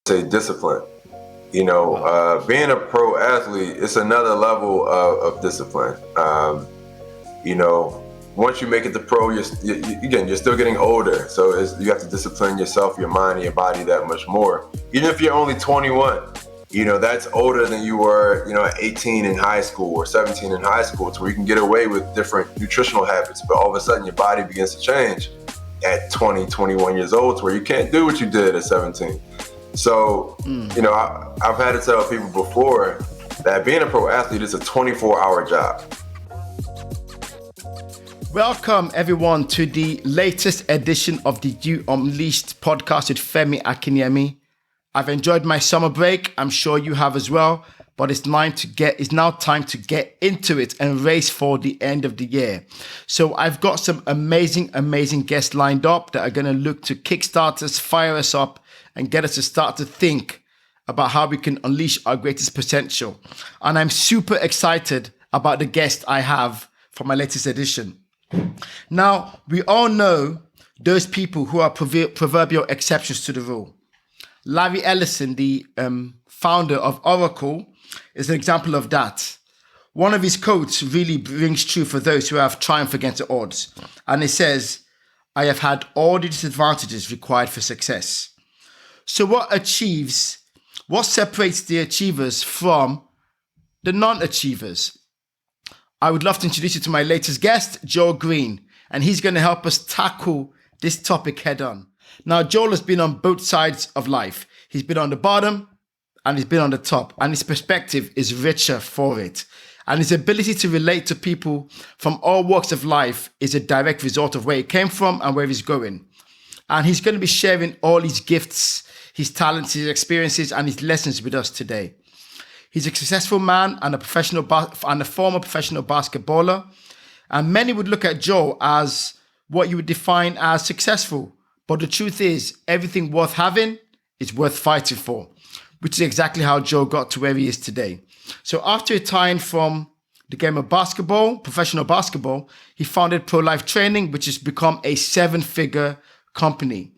say discipline. Being a pro athlete, it's another level of discipline. Once you make it to pro, you're still getting older. So you have to discipline yourself, your mind, and your body that much more. Even if you're only 21, that's older than you were, at 18 in high school or 17 in high school, to where you can get away with different nutritional habits. But all of a sudden your body begins to change at 20, 21 years old, to where you can't do what you did at 17. So, I've had to tell people before that being a pro athlete is a 24-hour job. Welcome everyone to the latest edition of the You Unleashed podcast with Femi Akinyemi. I've enjoyed my summer break. I'm sure you have as well, but it's now time to get into it and race for the end of the year. So I've got some amazing guests lined up that are going to look to kickstart us, fire us up, and get us to start to think about how we can unleash our greatest potential. And I'm super excited about the guest I have for my latest edition. Now, we all know those people who are proverbial exceptions to the rule. Larry Ellison, the founder of Oracle, is an example of that. One of his quotes really rings true for those who have triumphed against the odds. And it says, "I have had all the disadvantages required for success." So what separates the achievers from the non-achievers? I would love to introduce you to my latest guest, Joel Green, and he's going to help us tackle this topic head on. Now, Joel has been on both sides of life. He's been on the bottom and he's been on the top, and his perspective is richer for it. And his ability to relate to people from all walks of life is a direct result of where he came from and where he's going. And he's going to be sharing all his gifts, his talents, his experiences, and his lessons with us today. He's a successful man and a former professional basketballer. And many would look at Joe as what you would define as successful. But the truth is, everything worth having is worth fighting for, which is exactly how Joe got to where he is today. So after retiring from the game of basketball, professional basketball, he founded Pro Life Training, which has become a 7-figure company.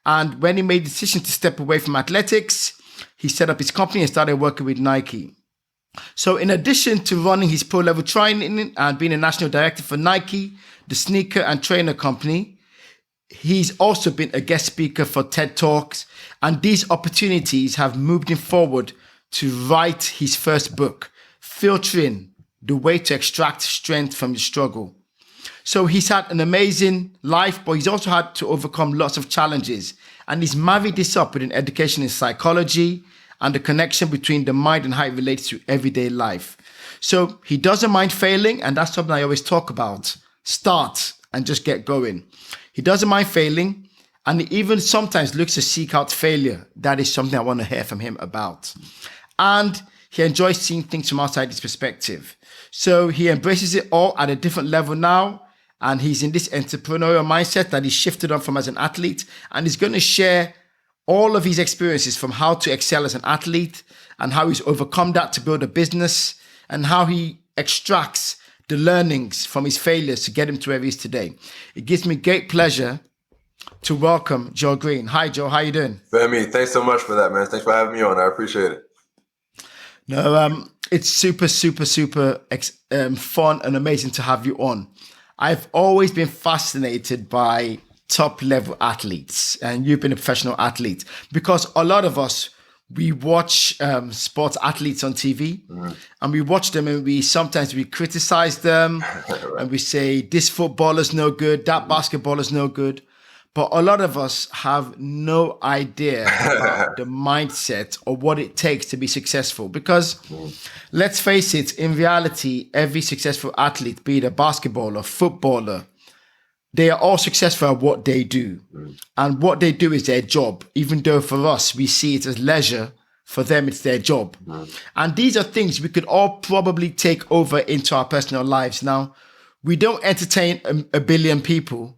And when he made the decision to step away from athletics, he set up his company and started working with Nike. So in addition to running his pro-level training and being a national director for Nike, the sneaker and trainer company, he's also been a guest speaker for TED Talks. And these opportunities have moved him forward to write his first book, Filtering: The Way to Extract Strength from Your Struggle. So he's had an amazing life, but he's also had to overcome lots of challenges. And he's married this up with an education in psychology and the connection between the mind and how it relates to everyday life. So he doesn't mind failing, and that's something I always talk about. Start and just get going. He doesn't mind failing, and he even sometimes looks to seek out failure. That is something I want to hear from him about. And he enjoys seeing things from outside his perspective. So he embraces it all at a different level now. And he's in this entrepreneurial mindset that he shifted on from as an athlete. And he's going to share all of his experiences from how to excel as an athlete and how he's overcome that to build a business and how he extracts the learnings from his failures to get him to where he is today. It gives me great pleasure to welcome Joel Green. Hi, Joel. How you doing? Femi, thanks so much for that, man. Thanks for having me on. I appreciate it. No, it's super fun and amazing to have you on. I've always been fascinated by top-level athletes, and you've been a professional athlete, because a lot of us, we watch sports athletes on TV, and we watch them and we criticize them, right. And we say, this footballer's no good, that basketballer's no good. But a lot of us have no idea about the mindset or what it takes to be successful. Because let's face it, in reality, every successful athlete, be it a basketballer, footballer, they are all successful at what they do. And what they do is their job. Even though for us, we see it as leisure, for them, it's their job. And these are things we could all probably take over into our personal lives. Now, we don't entertain a billion people.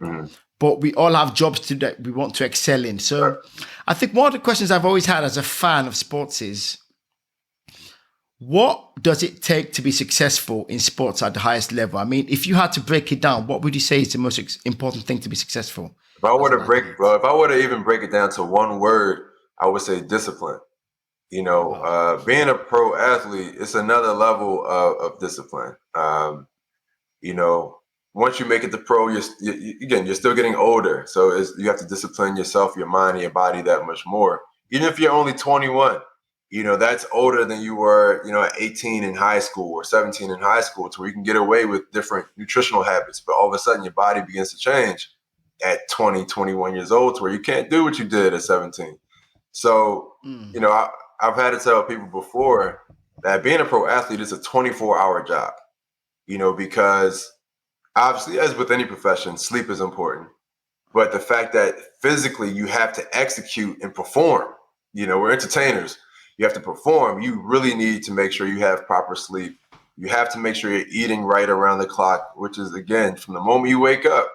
But we all have jobs that we want to excel in. So I think one of the questions I've always had as a fan of sports is, what does it take to be successful in sports at the highest level? I mean, if you had to break it down, what would you say is the most important thing to be successful? If I were to even break it down to one word, I would say discipline. Being a pro athlete, it's another level of discipline. You know, Once you make it to pro, you're still getting older. So you have to discipline yourself, your mind, and your body that much more. Even if you're only 21, that's older than you were, at 18 in high school or 17 in high school, to where you can get away with different nutritional habits. But all of a sudden, your body begins to change at 20, 21 years old, to where you can't do what you did at 17. So, I've had to tell people before that being a pro athlete is a 24-hour job, because obviously, as with any profession, sleep is important. But the fact that physically you have to execute and perform, we're entertainers. You have to perform. You really need to make sure you have proper sleep. You have to make sure you're eating right around the clock, which is, again, from the moment you wake up,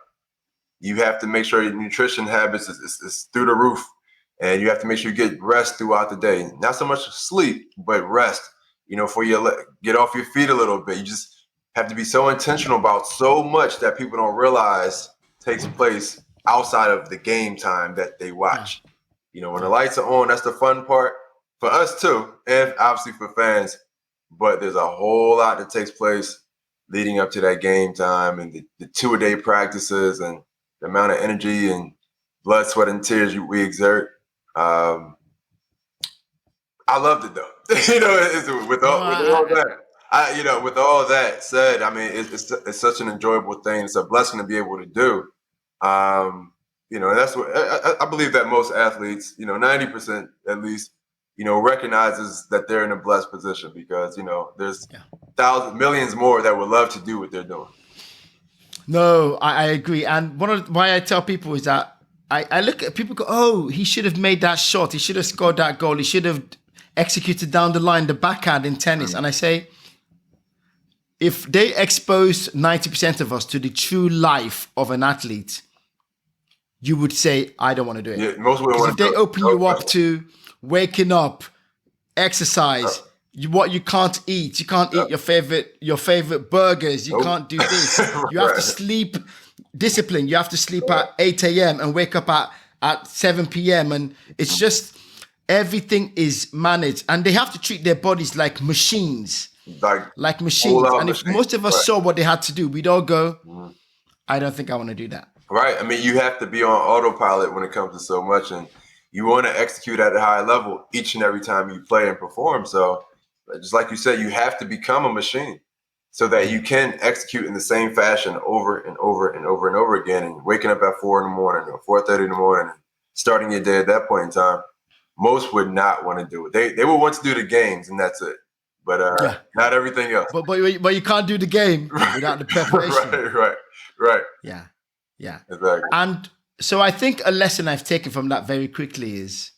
you have to make sure your nutrition habits is through the roof. And you have to make sure you get rest throughout the day. Not so much sleep, but rest, for you get off your feet a little bit. You just have to be so intentional about so much that people don't realize takes place outside of the game time that they watch. When the lights are on, that's the fun part for us too, and obviously for fans. But there's a whole lot that takes place leading up to that game time, and the 2-a-day practices, and the amount of energy and blood, sweat, and tears we exert. I loved it though. With all that. With all that said, I mean, it's such an enjoyable thing. It's a blessing to be able to do. And that's what I believe that most athletes, 90% at least, recognizes that they're in a blessed position, because, there's thousands, millions more that would love to do what they're doing. No, I agree. And why I tell people is that I look at people go, oh, he should have made that shot. He should have scored that goal. He should have executed down the line, the backhand in tennis. And I say, if they expose 90% of us to the true life of an athlete, you would say, I don't want to do it. Yeah, most because if they open you up to waking up, exercise, what you can't eat. You can't eat your favorite burgers. You can't do this. You have to sleep discipline. You have to sleep at 8 a.m. and wake up at 7 p.m. And it's just everything is managed. And they have to treat their bodies like machines. Like machines. And if most of us saw what they had to do, we'd all go, I don't think I want to do that. Right. I mean, you have to be on autopilot when it comes to so much. And you want to execute at a high level each and every time you play and perform. So just like you said, you have to become a machine so that you can execute in the same fashion over and over and over and over again. And waking up at 4 a.m. or 4:30 in the morning, and starting your day at that point in time, most would not want to do it. They would want to do the games, and that's it. But not everything else. But you can't do the game without the preparation. Right. Yeah. Exactly. And so I think a lesson I've taken from that very quickly is,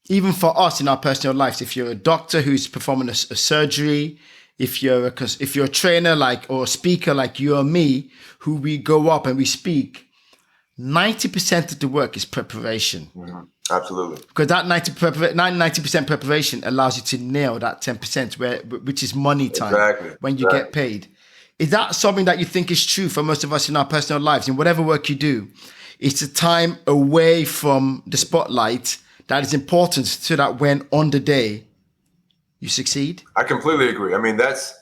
even for us in our personal lives, if you're a doctor who's performing a surgery, if you're a trainer or a speaker like you or me, who we go up and we speak, 90% of the work is preparation. Mm-hmm. Absolutely. Because that 90% preparation allows you to nail that 10%, which is money time when you get paid. Is that something that you think is true for most of us in our personal lives? In whatever work you do, it's a time away from the spotlight that is important, so that when on the day you succeed? I completely agree. I mean, that's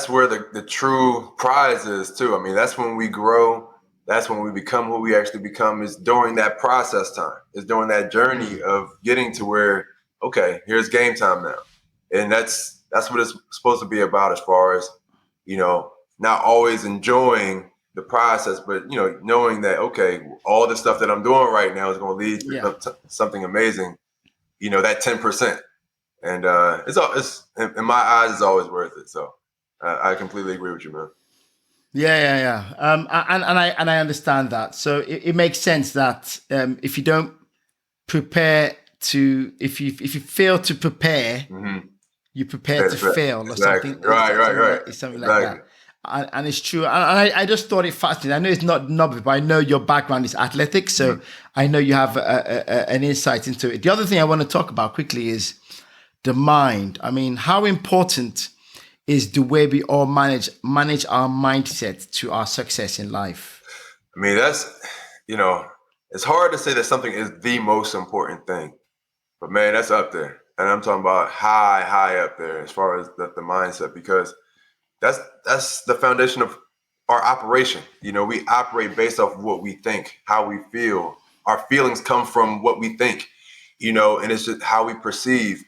where the true prize is too. I mean, that's when we grow. That's when we become who we actually become, is during that process time. Is during that journey of getting to where, okay, here's game time now. And that's what it's supposed to be about, as far as, not always enjoying the process, but, knowing that, okay, all the stuff that I'm doing right now is going to lead to something amazing, that 10%. And it's in my eyes, it's always worth it. So I completely agree with you, man. Yeah. And I understand that. So it makes sense that if you don't prepare if you fail to prepare, you prepare to fail, or something. Right. Something like that. And it's true. And I just thought it fascinating. I know it's not novel, but I know your background is athletics, so I know you have an insight into it. The other thing I want to talk about quickly is the mind. I mean, how important is the way we all manage our mindset to our success in life? I mean, that's, it's hard to say that something is the most important thing. But man, that's up there. And I'm talking about high up there as far as the mindset, because that's the foundation of our operation. You know, we operate based off of what we think, how we feel. Our feelings come from what we think, you know, and it's just how we perceive.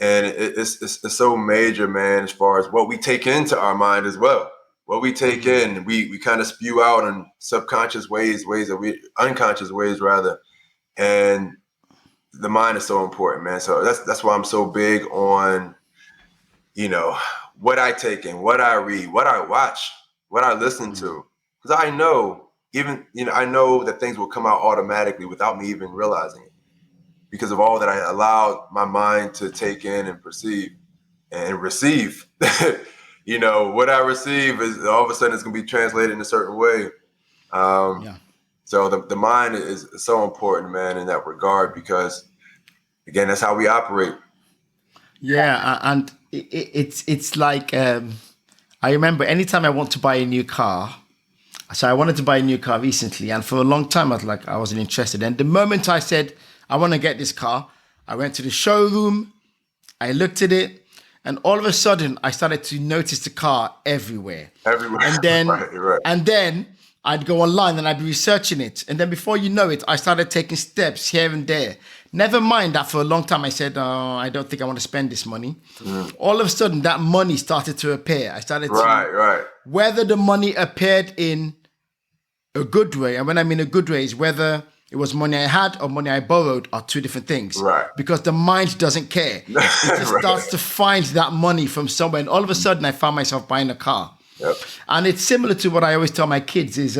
And it's so major, man, as far as what we take into our mind as well. What we take in, we kind of spew out in subconscious ways that we unconscious ways rather. And the mind is so important, man. So that's why I'm so big on, you know, what I take in, what I read, what I watch, what I listen to. Because I know, I know that things will come out automatically without me even realizing it, because of all that I allowed my mind to take in and perceive and receive. You know, what I receive is all of a sudden it's going to be translated in a certain way. So the mind is so important, man, in that regard, because again, that's how we operate. Yeah, and it's like I remember anytime I want to buy a new car. So I wanted to buy a new car recently, and for a long time I wasn't interested. And the moment I said I want to get this car, I went to the showroom, I looked at it, and all of a sudden I started to notice the car everywhere. And then right. and then I'd go online and I'd be researching it. And then before you know it, I started taking steps here and there. Never mind that for a long time I said, oh, I don't think I want to spend this money. All of a sudden that money started to appear. I started to whether the money appeared in a good way, and when I mean a good way is whether it was money I had or money I borrowed, are two different things. Right. Because the mind doesn't care. It just starts to find that money from somewhere. And all of a sudden I found myself buying a car. Yep. And it's similar to what I always tell my kids is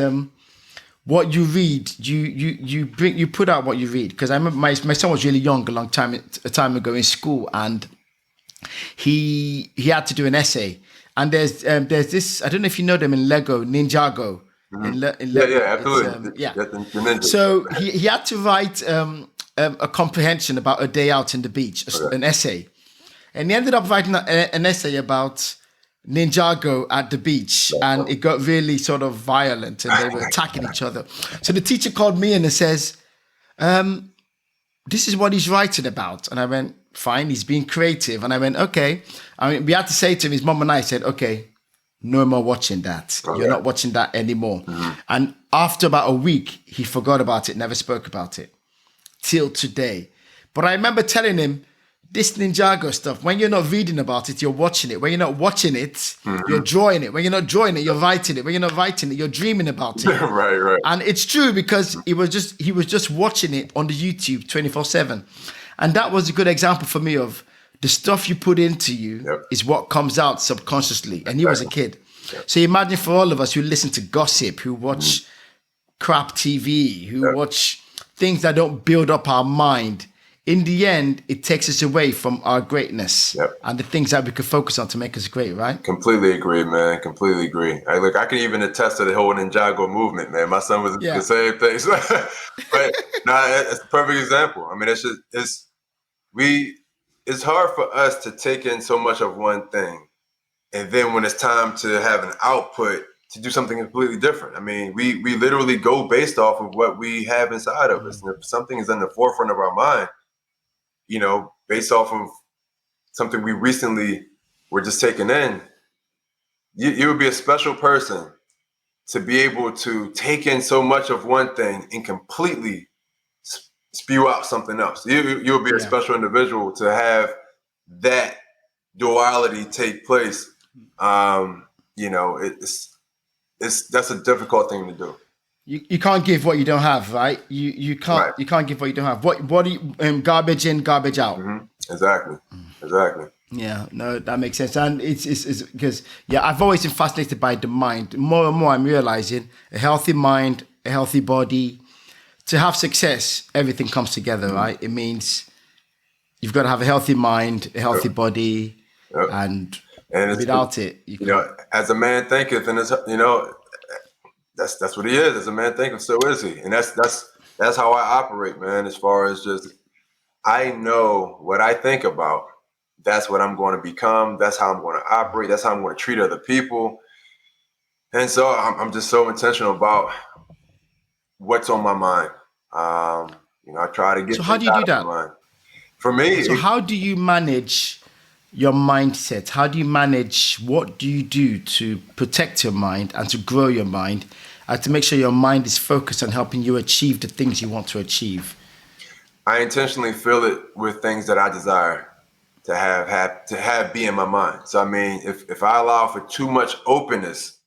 what you read, you put out what you read. Because I remember my son was really young a time ago in school, and he had to do an essay. And there's this, I don't know if you know them in Lego, Ninjago. Yeah, absolutely. So he had to write a comprehension about a day out in the beach, an essay. And he ended up writing an essay about Ninjago at the beach, and it got really sort of violent, and they were attacking each other. So the teacher called me in and says, this is what he's writing about. And I went, fine, he's being creative. And I went, okay. I mean, we had to say to him, his mom and I said, okay, no more watching that. You're not watching that anymore. And after about a week, he forgot about it, never spoke about it till today. But I remember telling him, this Ninjago stuff, when you're not reading about it, you're watching it. When you're not watching it, you're drawing it. When you're not drawing it, you're writing it. When you're not writing it, you're dreaming about it. Right. And it's true, because he was just watching it on the YouTube 24/7. And that was a good example for me of the stuff you put into you is what comes out subconsciously. And he was a kid. So imagine for all of us who listen to gossip, who watch crap TV, who watch things that don't build up our mind. In the end, it takes us away from our greatness and the things that we could focus on to make us great, right? Completely agree, man. Completely agree. I can even attest to the whole Ninjago movement, man. My son was the same thing. But it's a perfect example. I mean, it's hard for us to take in so much of one thing, and then when it's time to have an output, to do something completely different. I mean, we literally go based off of what we have inside of us. And if something is in the forefront of our mind, you know, based off of something we recently were just taking in, you would be a special person to be able to take in so much of one thing and completely spew out something else. You'll be a special individual to have that duality take place. You know, that's a difficult thing to do. You can't give what you don't have, right? You can't give what you don't have. What do you garbage in, garbage out. Exactly. Yeah, no, that makes sense. And it's because I've always been fascinated by the mind. More and more I'm realizing a healthy mind, a healthy body. To have success, everything comes together, right? It means you've got to have a healthy mind, a healthy body, and without it, you know, as a man thinketh, and it's, you know, that's what he is. As a man thinketh, so is he. And that's how I operate, man. As far as just, I know what I think about. That's what I'm going to become. That's how I'm going to operate. That's how I'm going to treat other people. And so I'm just so intentional about what's on my mind. You know, I try to get. So how do you do that? For me, So how do you manage your mindset? How do you manage, what do you do to protect your mind and to grow your mind and to make sure your mind is focused on helping you achieve the things you want to achieve? I intentionally fill it with things that I desire to have be in my mind. So I mean, if I allow for too much openness,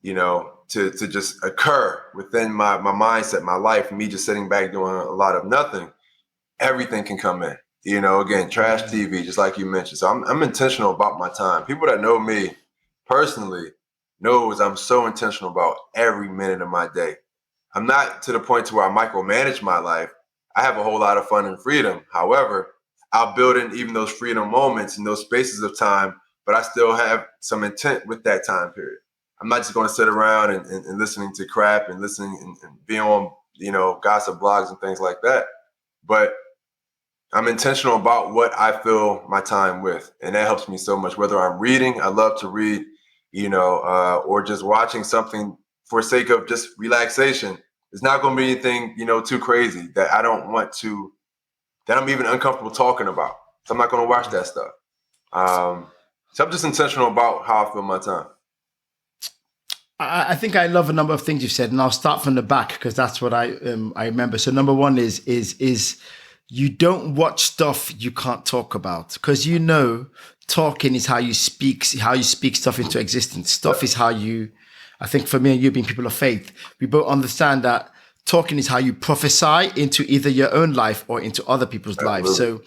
to just occur within my mindset, my life, me just sitting back doing a lot of nothing, everything can come in. Again, trash TV, just like you mentioned. So I'm intentional about my time. People that know me personally knows I'm so intentional about every minute of my day. I'm not to the point to where I micromanage my life. I have a whole lot of fun and freedom. However, I'll build in even those freedom moments and those spaces of time, but I still have some intent with that time period. I'm not just going to sit around and listening to crap and listening and being on, gossip blogs and things like that. But I'm intentional about what I fill my time with. And that helps me so much. Whether I'm reading, I love to read, or just watching something for sake of just relaxation. It's not going to be anything, too crazy that I don't want to, that I'm even uncomfortable talking about. So I'm not going to watch that stuff. So I'm just intentional about how I fill my time. I think I love a number of things you've said, and I'll start from the back because that's what I remember. So number one is you don't watch stuff you can't talk about because talking is how you speak stuff into existence. Stuff is how you. I think for me and you being people of faith, we both understand that talking is how you prophesy into either your own life or into other people's lives. So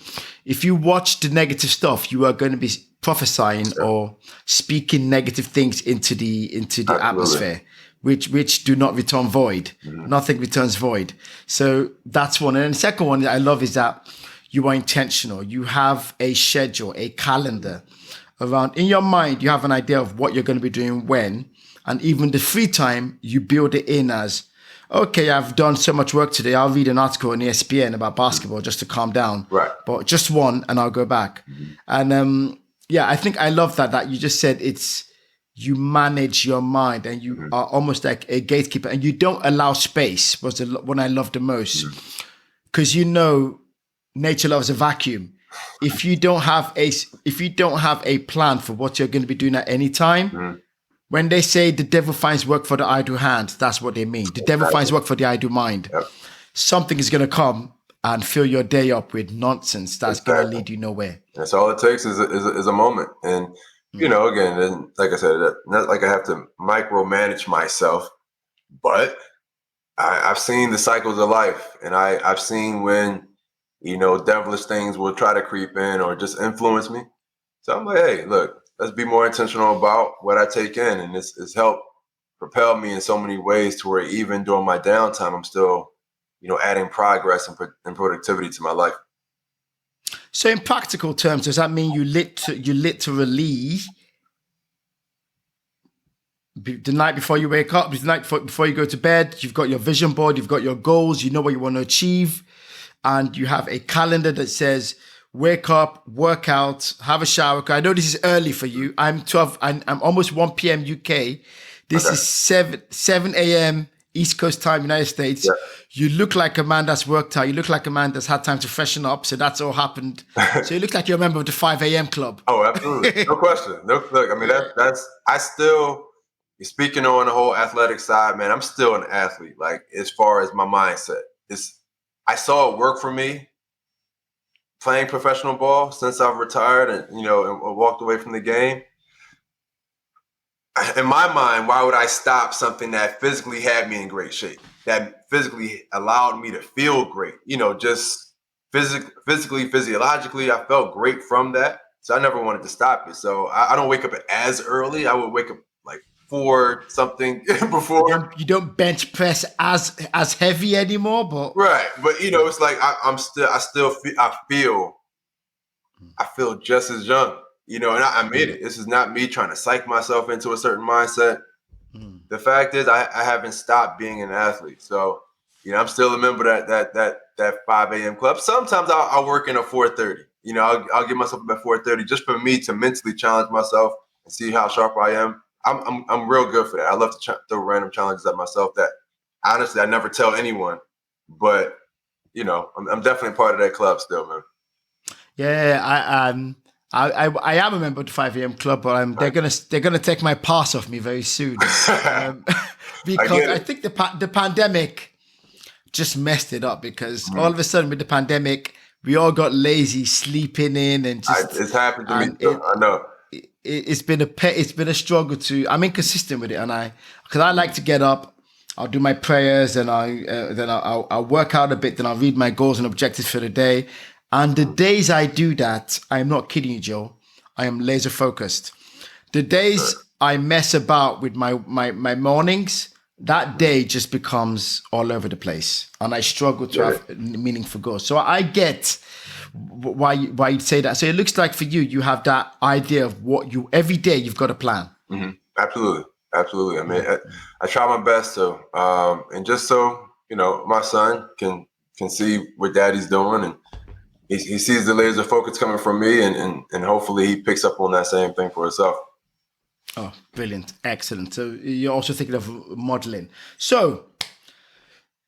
if you watch the negative stuff, you are going to be prophesying or speaking negative things into the atmosphere, which do not return void. Nothing returns void. So that's one. And then the second one that I love is that you are intentional. You have a schedule, a calendar around in your mind. You have an idea of what you're going to be doing when, and even the free time you build it in as, okay, I've done so much work today. I'll read an article on ESPN about basketball just to calm down. Right. But just one, and I'll go back. And I think I love that you just said you manage your mind and you are almost like a gatekeeper and you don't allow space was the one I love the most. Because nature loves a vacuum. If you don't have a plan for what you're going to be doing at any time, when they say the devil finds work for the idle hand, that's what they mean. The devil finds work for the idle mind. Yep. Something is going to come and fill your day up with nonsense that's going to lead you nowhere. That's all it takes is a moment. And, again, and like I said, not like I have to micromanage myself, but I've seen the cycles of life, and I've seen when, devilish things will try to creep in or just influence me. So I'm like, hey, look, let's be more intentional about what I take in. And it's helped propel me in so many ways to where even during my downtime, I'm still, adding progress and productivity to my life. So in practical terms, does that mean you literally, the night before you wake up, the night before you go to bed, you've got your vision board, you've got your goals, you know what you want to achieve, and you have a calendar that says, wake up, work out, have a shower. I know this is early for you. I'm almost 1 p.m. UK. This is 7 a.m. East Coast time, United States. Yeah. You look like a man that's worked out. You look like a man that's had time to freshen up. So that's all happened. So you look like you're a member of the 5 a.m. club. Oh, absolutely. No question. Look, I mean, you're speaking on the whole athletic side, man. I'm still an athlete. Like, as far as my mindset, I saw it work for me playing professional ball since I've retired and walked away from the game. In my mind, why would I stop something that physically had me in great shape, that physically allowed me to feel great? Just physically, physiologically, I felt great from that. So I never wanted to stop it. So I don't wake up as early. I would wake up like 4 something before. You don't bench press as heavy anymore, but right. But it's like I feel just as young. And I made it. This is not me trying to psych myself into a certain mindset. The fact is, I haven't stopped being an athlete. So, I'm still a member of that 5 a.m. club. Sometimes I'll work in at 4:30. I'll get myself up at 4:30 just for me to mentally challenge myself and see how sharp I am. I'm real good for that. I love to throw random challenges at myself that honestly I never tell anyone. But I'm definitely part of that club still, man. Yeah, I am a member of the 5 a.m. club, but they're gonna take my pass off me very soon, um, I because get I it. think the pandemic just messed it up because all Mhm. of a sudden with the pandemic we all got lazy sleeping in and just It's happened to me and too. I know. it's been it's been a struggle to. I'm inconsistent with it, and because I like Mhm. to get up, I'll do my prayers, and I'll work out a bit, then I'll read my goals and objectives for the day. And the Mhm. days I do that, I'm not kidding you, Joe. I am laser focused. The Yes, sir. days I mess about with my mornings, that Mhm. day just becomes all over the place, and I struggle to Get it. have meaningful goals. So I get why you'd say that. So it looks like for you, you have that idea of what you every day you've got a plan. Absolutely. Absolutely. I mean, I try my best to, and just so, my son can see what daddy's doing, and he sees the laser focus coming from me, and hopefully he picks up on that same thing for himself. Oh, brilliant, excellent. So you're also thinking of modeling. So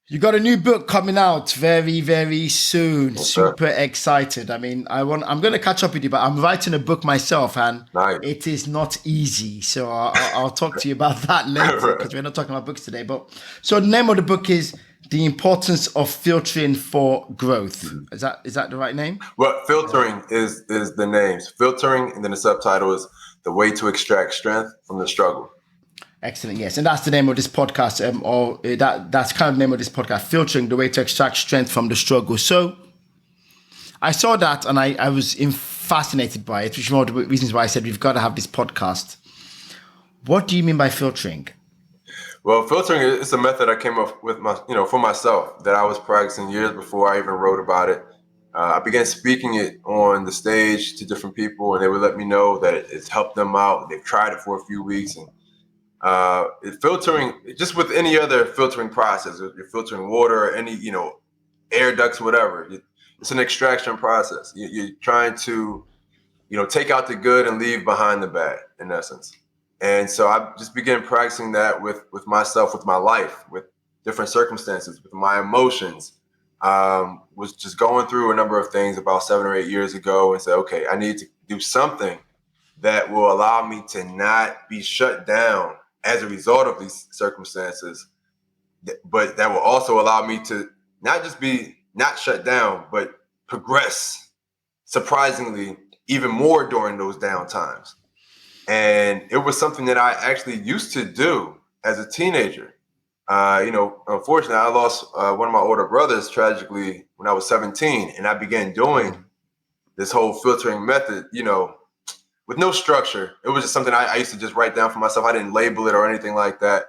you got a new book coming out very, very soon. Yes, sir. Super excited. I mean, I'm going to catch up with you, but I'm writing a book myself, and Nice. it is not easy. So I'll talk to you about that later because we're not talking about books today. But so the name of the book is The Importance of Filtering for Growth. Mhm. Is that the right name? Well, filtering is the names. Filtering, and then the subtitle is the way to extract strength from the struggle. Excellent. Yes, and that's the name of this podcast. Or that's kind of the name of this podcast. Filtering: the way to extract strength from the struggle. So I saw that and I was fascinated by it, which is one of the reasons why I said we've got to have this podcast. What do you mean by filtering? Well, filtering is a method I came up with for myself that I was practicing years before I even wrote about it. I began speaking it on the stage to different people, and they would let me know that it's helped them out. They've tried it for a few weeks, and filtering, just with any other filtering process, if you're filtering water or any air ducts, whatever, it's an extraction process. You're trying to take out the good and leave behind the bad, in essence. And so I just began practicing that with myself, with my life, with different circumstances, with my emotions. Was just going through a number of things about 7 or 8 years ago, and said, okay, I need to do something that will allow me to not be shut down as a result of these circumstances, but that will also allow me to not just be not shut down, but progress surprisingly even more during those down times. And it was something that I actually used to do as a teenager. Unfortunately, I lost one of my older brothers tragically when I was 17, and I began doing Oh, this whole filtering method, with no structure. It was just something I used to just write down for myself. I didn't label it or anything like that.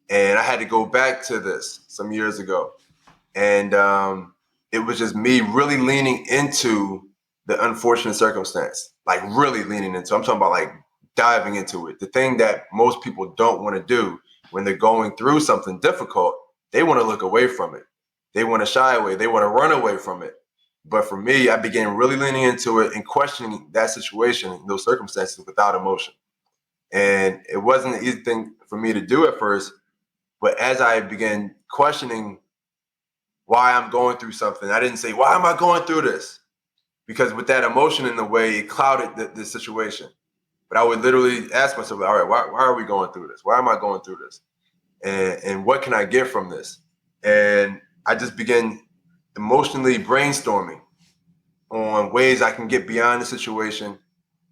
And I had to go back to this some years ago. And it was just me really leaning into the unfortunate circumstance, like really leaning into. I'm talking about like diving into it. The thing that most people don't want to do when they're going through something difficult, they want to look away from it. They want to shy away. They want to run away from it. But for me, I began really leaning into it and questioning that situation, those circumstances without emotion. And it wasn't an easy thing for me to do at first. But as I began questioning why I'm going through something, I didn't say, why am I going through this? Because with that emotion in the way, it clouded the situation. But I would literally ask myself, all right, why are we going through this? Why am I going through this? And what can I get from this? And I just began emotionally brainstorming on ways I can get beyond the situation,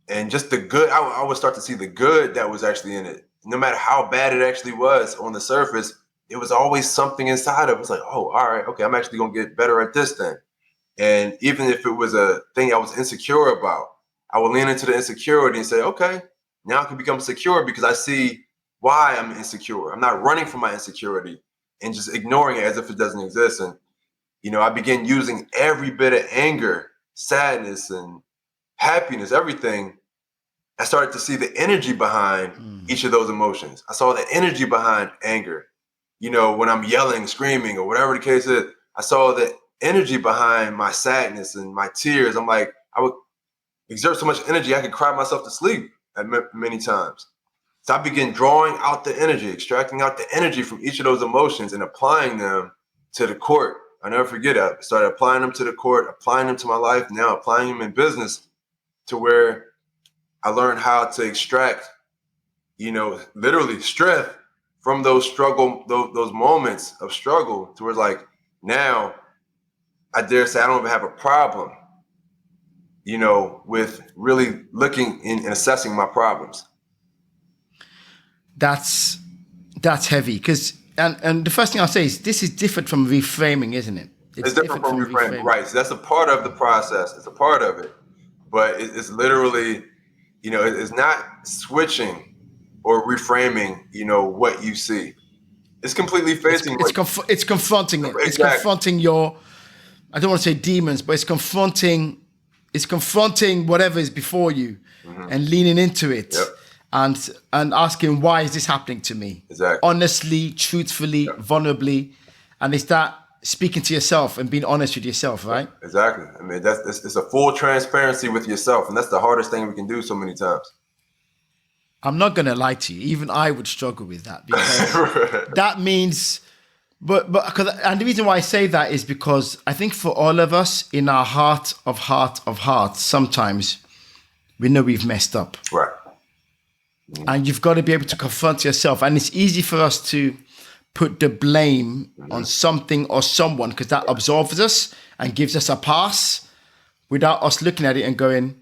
and just the good. I would start to see the good that was actually in it. No matter how bad it actually was on the surface, it was always something inside of it. It's like, oh, all right, okay, I'm actually gonna get better at this then. And even if it was a thing I was insecure about, I would lean into the insecurity and say, okay, now I can become secure because I see why I'm insecure. I'm not running from my insecurity and just ignoring it as if it doesn't exist. And I began using every bit of anger, sadness, and happiness, everything. I started to see the energy behind mm, each of those emotions. I saw the energy behind anger. When I'm yelling, screaming, or whatever the case is, I saw the energy behind my sadness and my tears. I'm like, I would exert so much energy, I could cry myself to sleep at many times. So I began drawing out the energy, extracting out the energy from each of those emotions and applying them to the court. I never forget it. I started applying them to the court, applying them to my life, now applying them in business, to where I learned how to extract, literally strength from those those moments of struggle, to where like now I dare say I don't even have a problem, with really looking and assessing my problems. That's heavy, because and the first thing I'll say is this is different from reframing, isn't it? It's different from reframing, right? So that's a part of the process. It's a part of it, but it's literally, it's not switching or reframing, what you see. It's completely facing. It's confronting it. Exactly. It's confronting your, I don't want to say demons, but it's confronting whatever is before you, and leaning into it. Yep. And asking, why is this happening to me? Exactly. Honestly, truthfully, vulnerably. And it's that speaking to yourself and being honest with yourself, right? Exactly. I mean, it's a full transparency with yourself. And that's the hardest thing we can do so many times. I'm not going to lie to you. Even I would struggle with that, because that means, and the reason why I say that is because I think for all of us, in our heart of hearts, sometimes we know we've messed up. Right. And you've got to be able to confront yourself. And it's easy for us to put the blame on something or someone, because that absolves us and gives us a pass, without us looking at it and going,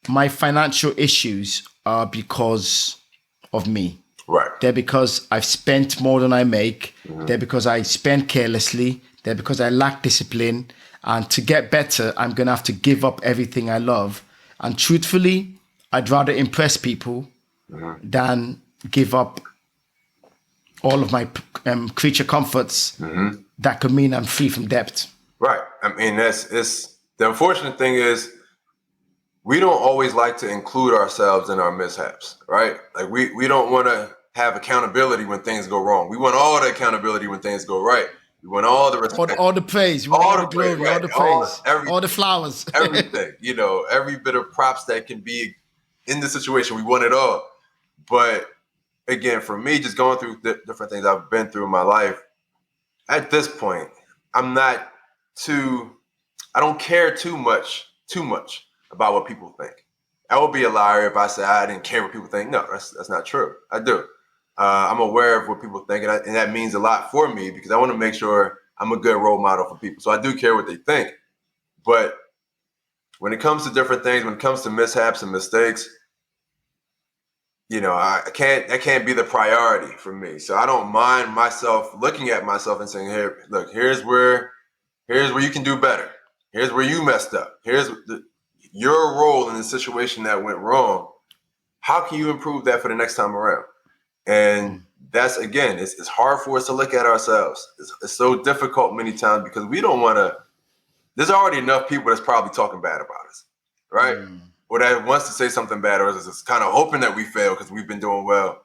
my financial issues are because of me. Right. They're because I've spent more than I make. They're because I spend carelessly. They're because I lack discipline. And to get better, I'm going to have to give up everything I love. And truthfully, I'd rather impress people than give up all of my creature comforts that could mean I'm free from debt. Right. I mean, it's the unfortunate thing is we don't always like to include ourselves in our mishaps, right? Like we don't want to have accountability when things go wrong. We want all the accountability when things go right. We want all the respect, all the praise, all the glory, right. all the praise, all the flowers, everything. Every bit of props that can be in the situation. We want it all. But again, for me, just going through the different things I've been through in my life, at this point, I don't care too much about what people think. I would be a liar if I said I didn't care what people think. No, that's not true. I do. I'm aware of what people think, and that means a lot for me, because I want to make sure I'm a good role model for people. So I do care what they think. But when it comes to different things, when it comes to mishaps and mistakes, that can't be the priority for me. So I don't mind myself looking at myself and saying, "Here, look, here's where you can do better. Here's where you messed up. Here's your role in the situation that went wrong. How can you improve that for the next time around?" And that's, again, it's hard for us to look at ourselves. It's so difficult many times, because we don't want to. There's already enough people that's probably talking bad about us, right? Or that wants to say something bad, or is kind of hoping that we fail because we've been doing well.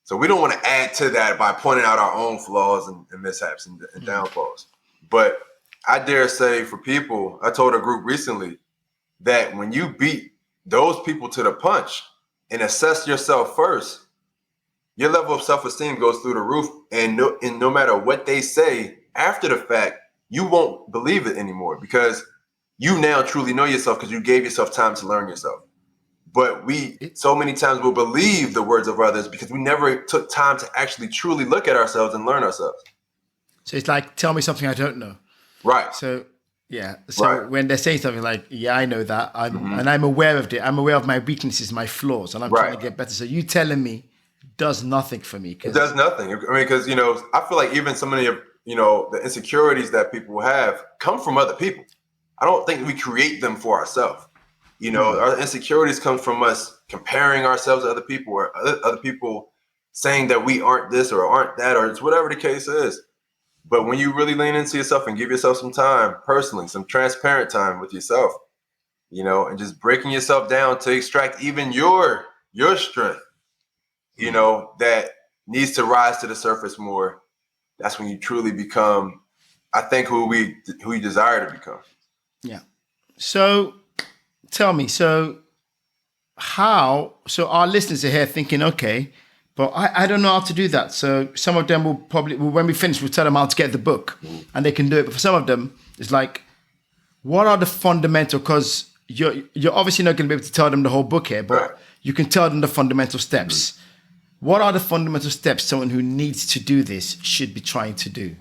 So we don't want to add to that by pointing out our own flaws and mishaps and downfalls. But I dare say, for people, I told a group recently that when you beat those people to the punch and assess yourself first, your level of self-esteem goes through the roof. And no matter what they say after the fact, you won't believe it anymore, because you now truly know yourself, because you gave yourself time to learn yourself. But we so many times will believe the words of others because we never took time to actually truly look at ourselves and learn ourselves. So it's like, tell me something I don't know. Right. So, yeah. So when they're saying something like, yeah, I know that, and I'm aware of it. I'm aware of my weaknesses, my flaws, and I'm trying to get better. So you telling me does nothing for me. It does nothing. I mean, because, I feel like even some of the insecurities that people have come from other people. I don't think we create them for ourselves. Our insecurities come from us comparing ourselves to other people, or other people saying that we aren't this or aren't that, or it's whatever the case is. But when you really lean into yourself and give yourself some time personally, some transparent time with yourself, and just breaking yourself down to extract even your strength, that needs to rise to the surface more, that's when you truly become, I think, who you desire to become. Yeah. So tell me, so our listeners are here thinking, okay, But I don't know how to do that. So some of them will probably, when we finish, we'll tell them how to get the book and they can do it. But for some of them, it's like, what are the fundamental, because you're obviously not going to be able to tell them the whole book here, but you can tell them the fundamental steps. What are the fundamental steps someone who needs to do this should be trying to do?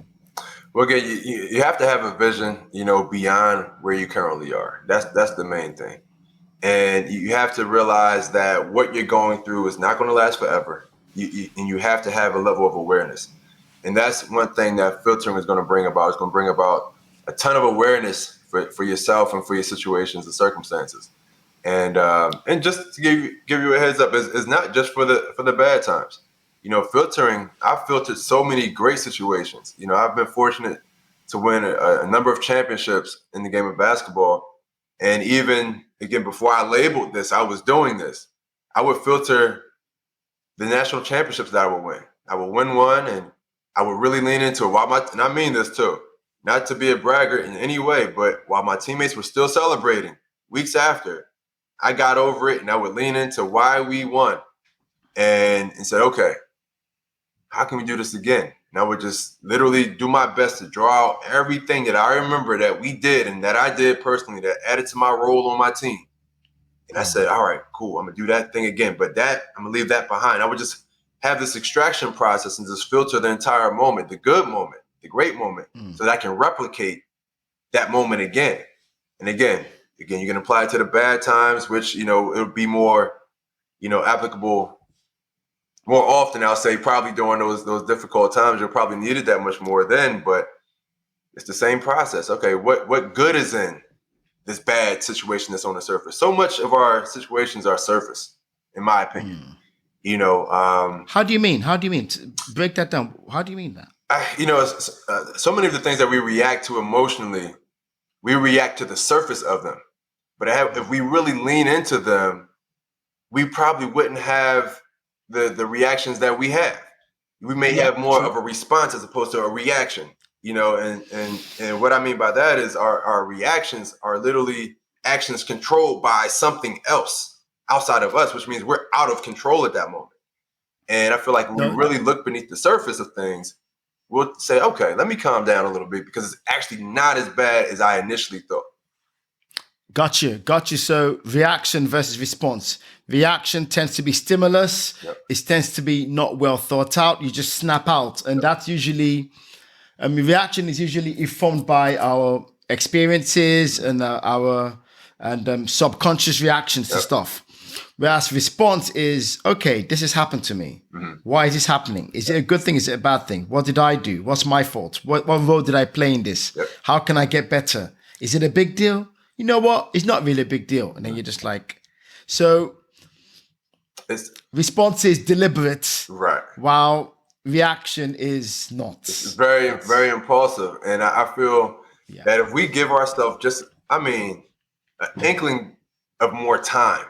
Well, again, you have to have a vision, beyond where you currently are. That's the main thing. And you have to realize that what you're going through is not going to last forever. And you have to have a level of awareness. And that's one thing that filtering is going to bring about. It's going to bring about a ton of awareness for yourself and for your situations and circumstances. And just to give you a heads up, it's not just for the bad times. Filtering, I've filtered so many great situations. I've been fortunate to win a number of championships in the game of basketball. And even, again, before I labeled this, I was doing this. I would filter the national championships that I would win. I would win one, and I would really lean into it. And I mean this too, not to be a braggart in any way, but while my teammates were still celebrating weeks after, I got over it, and I would lean into why we won and said, okay, how can we do this again? And I would just literally do my best to draw out everything that I remember that we did and that I did personally that added to my role on my team. And I said, all right, cool, I'm going to do that thing again. But I'm going to leave that behind. I would just have this extraction process and just filter the entire moment, the good moment, the great moment, so that I can replicate that moment again. And again, you can apply it to the bad times, which, it'll be more, applicable more often. I'll say probably during those difficult times, you'll probably need it that much more then, but it's the same process. Okay, what good is in this bad situation that's on the surface? So much of our situations are surface, in my opinion. How do you mean? Break that down. How do you mean that? So many of the things that we react to emotionally, we react to the surface of them. But if we really lean into them, we probably wouldn't have the reactions that we have. We may have more of a response as opposed to a reaction, and what I mean by that is our reactions are literally actions controlled by something else outside of us, which means we're out of control at that moment. And I feel like when we really look beneath the surface of things, we'll say, okay, let me calm down a little bit because it's actually not as bad as I initially thought. Got you. So reaction versus response. Reaction tends to be stimulus. Yep. It tends to be not well thought out. You just snap out. And that's usually, reaction is usually informed by our experiences and our subconscious reactions to stuff. Whereas response is, okay, this has happened to me. Mm-hmm. Why is this happening? Is it a good thing? Is it a bad thing? What did I do? What's my fault? What role did I play in this? Yep. How can I get better? Is it a big deal? You know what? It's not really a big deal. And then you're just like, so response is deliberate. Right. While reaction is not. It's very, very impulsive. And I feel that if we give ourselves just, an inkling of more time,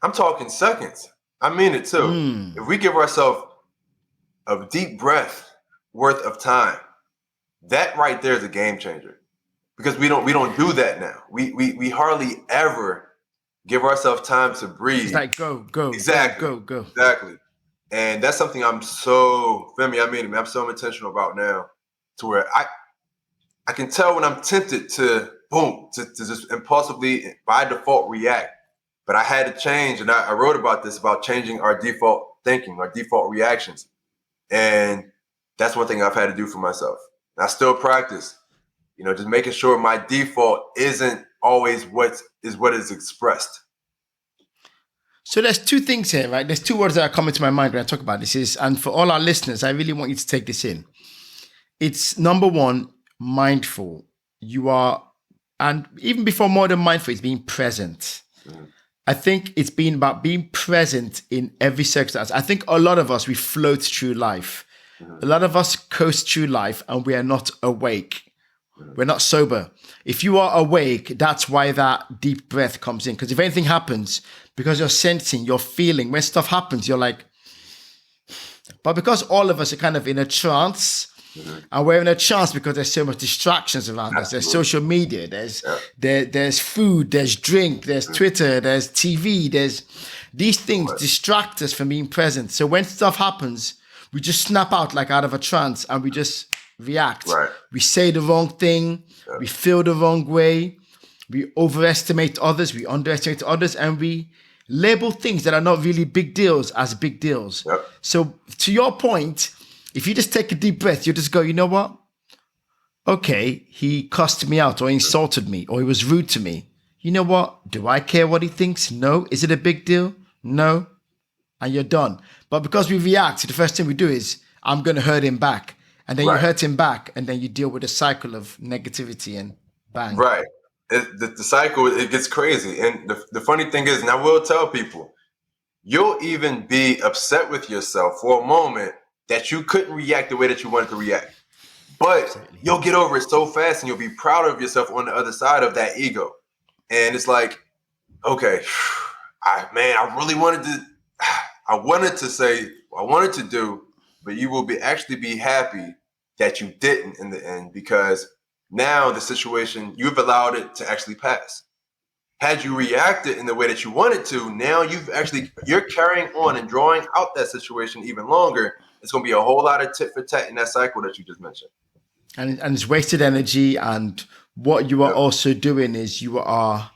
I'm talking seconds. I mean it too. If we give ourselves a deep breath worth of time, that right there is a game changer. Because we don't do that now. We hardly ever give ourselves time to breathe. It's like go. Exactly. Go. Exactly. And that's something I'm so I'm so intentional about now, to where I can tell when I'm tempted to just impulsively by default react. But I had to change, and I wrote about this, about changing our default thinking, our default reactions. And that's one thing I've had to do for myself. And I still practice, just making sure my default isn't always what is expressed. So there's two things here, right? There's two words that are coming to my mind when I talk about this. And for all our listeners, I really want you to take this in. It's number one, mindful. You are, and even before more than mindful, it's being present. Mm-hmm. I think it's been about being present in every circumstance. I think a lot of us, we float through life. Mm-hmm. A lot of us coast through life and we are not awake. Mm-hmm. We're not sober. If you are awake, that's why that deep breath comes in. Because if anything happens, because you're sensing, you're feeling, when stuff happens, you're like, but because all of us are kind of in a trance, And we're in a chance because there's so much distractions around us. There's Absolutely. social media, there's Yeah. there's food, there's drink, there's Twitter, there's TV, there's these things Right. distract us from being present. So when stuff happens, we just snap out like out of a trance and we just react. Right. We say the wrong thing, Yeah. we feel the wrong way, we overestimate others, we underestimate others, and we label things that are not really big deals as big deals. Yep. So to your point, if you just take a deep breath, you just go, you know what? Okay, he cussed me out or insulted me or he was rude to me. You know what? Do I care what he thinks? No. Is it a big deal? No. And you're done. But because we react, the first thing we do is, I'm going to hurt him back. And then you Right. hurt him back. And then you deal with a cycle of negativity and bang. Right. The cycle, it gets crazy. And the funny thing is, and I will tell people, you'll even be upset with yourself for a moment that you couldn't react the way that you wanted to react. But Absolutely. you'll get over it so fast and you'll be proud of yourself on the other side of that ego. And it's like, okay, I really wanted to, I wanted to say, I wanted to do, but you will actually be happy that you didn't in the end, because now the situation, you've allowed it to actually pass. Had you reacted in the way that you wanted to, now you're carrying on and drawing out that situation even longer. It's going to be a whole lot of tit for tat in that cycle that you just mentioned. And it's wasted energy. And what you are Yep. also doing is you are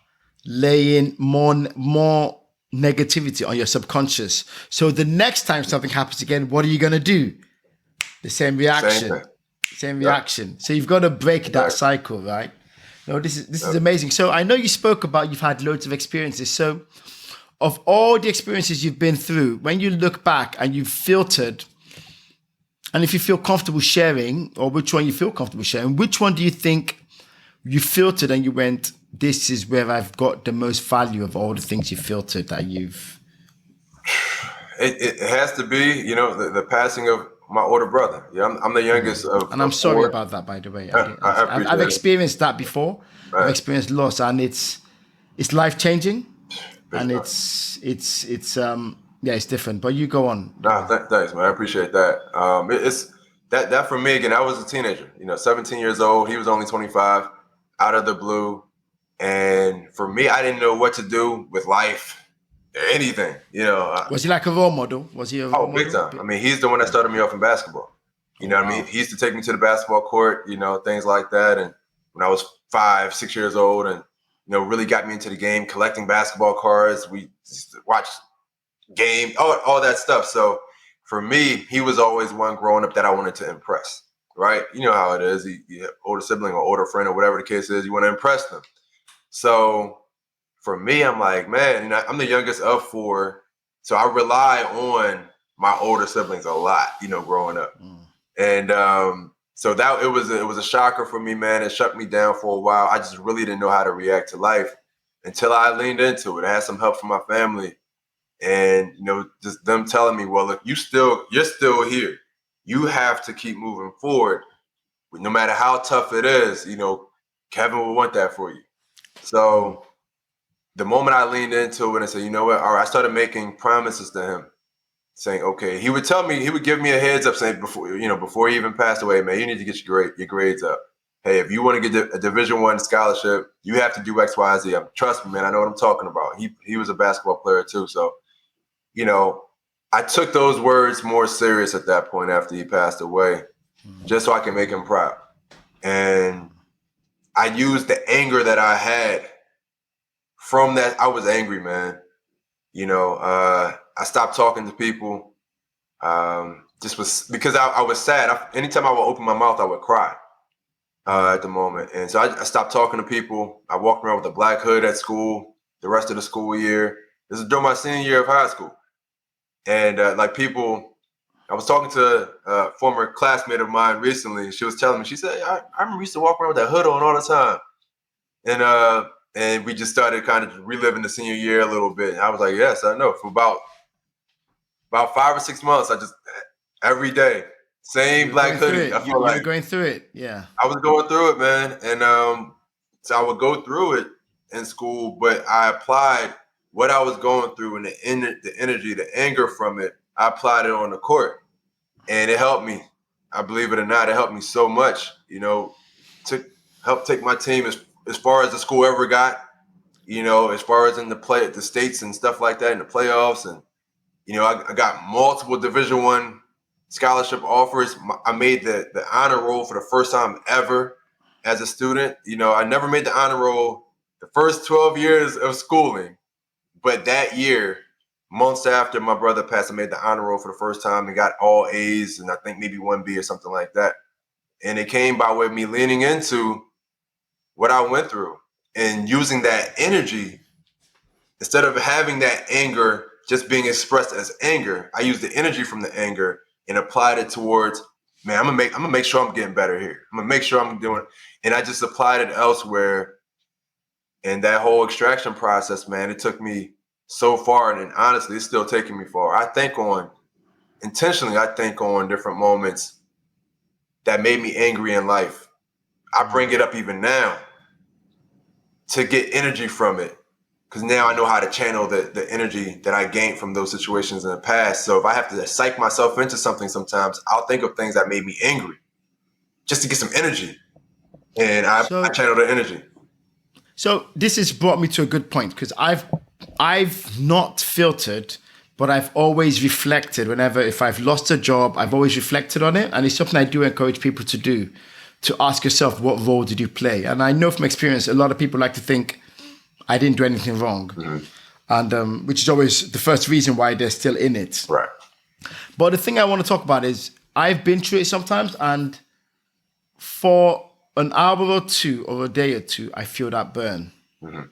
laying more negativity on your subconscious. So the next time something happens again, what are you going to do? The same reaction. Same reaction. So you've got to break that cycle, right? No, this is amazing. So I know you spoke about you've had loads of experiences. So of all the experiences you've been through, when you look back and you've filtered, and if you feel comfortable sharing, or which one you feel comfortable sharing, which one do you think you filtered and you went, this is where I've got the most value of all the things you filtered that you've... It has to be, the passing of my older brother. Yeah, I'm the youngest of. And I'm of sorry four. about that, by the way. I appreciate I've it. experienced that before. Right. I've experienced loss, and it's life changing, Big and time. it's different. But you go on. Nah, thanks, man. I appreciate that. It's that for me again. I was a teenager, 17 years old. He was only 25, out of the blue, and for me, I didn't know what to do with life, anything. Was he like a role model? Was he a role model? Big time. I mean, he's the one that started me off in basketball. You know what I mean? He used to take me to the basketball court, things like that. And when I was 5, 6 years old, and really got me into the game, collecting basketball cards. We used to watch game, all that stuff. So for me, he was always one growing up that I wanted to impress, right? You know how it is. You have older sibling or older friend or whatever the case is, you want to impress them. So for me, I'm like, man, I'm the youngest of 4. So I rely on my older siblings a lot, growing up. And so that it was a shocker for me, man. It shut me down for a while. I just really didn't know how to react to life until I leaned into it. I had some help from my family. And, just them telling me, well, look, you're still here. You have to keep moving forward. No matter how tough it is, Kevin will want that for you. So the moment I leaned into it and said, you know what, all right, I started making promises to him, saying, okay, he would give me a heads up, saying before he even passed away, man, you need to get your grades up. Hey, if you want to get a Division I scholarship, you have to do X, Y, Z. Trust me, man, I know what I'm talking about. He was a basketball player too. So, I took those words more serious at that point after he passed away, just so I can make him proud. And I used the anger that I had from that. I was angry, man. I stopped talking to people. Just was because I was sad. Anytime I would open my mouth, I would cry at the moment. And so I stopped talking to people. I walked around with a black hood at school the rest of the school year. This is during my senior year of high school. And I was talking to a former classmate of mine recently. She was telling me, she said, I remember used to walk around with that hood on all the time. And we just started kind of reliving the senior year a little bit. And I was like, yes, I know. For about 5 or 6 months, I just every day, same black hoodie. I feel like going through it. Yeah. I was going through it, man. And so I would go through it in school, but I applied what I was going through and the energy, the anger from it. I applied it on the court, and it helped me. I believe it or not, it helped me so much, to help take my team as far as the school ever got, as far as in the states and stuff like that in the playoffs. And, I got multiple Division I scholarship offers. I made the honor roll for the first time ever as a student. I never made the honor roll the first 12 years of schooling, but that year, months after my brother passed, I made the honor roll for the first time and got all A's and I think maybe 1B or something like that. And it came by way of me leaning into what I went through and using that energy. Instead of having that anger just being expressed as anger, I used the energy from the anger and applied it towards, man, I'm gonna make sure I'm getting better here. I'm gonna make sure I'm doing it. And I just applied it elsewhere. And that whole extraction process, man, it took me so far, and honestly, it's still taking me far. I think on different moments that made me angry in life. I bring it up even now to get energy from it, because now I know how to channel the energy that I gained from those situations in the past. So if I have to psych myself into something sometimes, I'll think of things that made me angry just to get some energy. And I channel the energy. So this has brought me to a good point, because I've not filtered, but I've always reflected. If I've lost a job, I've always reflected on it. And it's something I do encourage people to do, to ask yourself, what role did you play? And I know from experience, a lot of people like to think I didn't do anything wrong. Mm-hmm. And which is always the first reason why they're still in it. Right. But the thing I want to talk about is I've been through it sometimes, and for an hour or two or a day or two, I feel that burn. Mm-hmm.